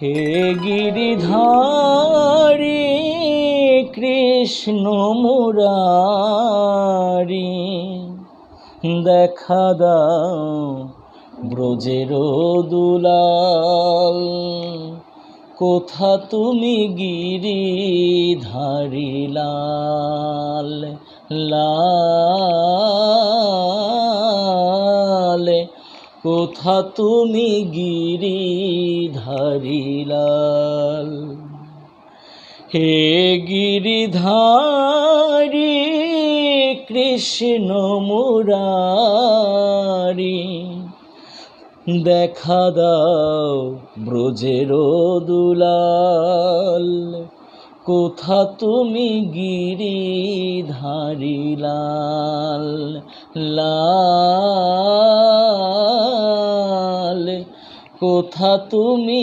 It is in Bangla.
হে গিরিধারী কৃষ্ণ মুরারি, দেখা দাও ব্রজের দুলাল। কোথা তুমি গিরিধারী লাল, লাল কোথা তুমি গিরিধারী লাল। হে গিরিধারী কৃষ্ণ মুরারি, দেখা দাও ব্রজের দুলাল। কোথা তুমি গিরিধারী লাল, লাল কোথা তুমি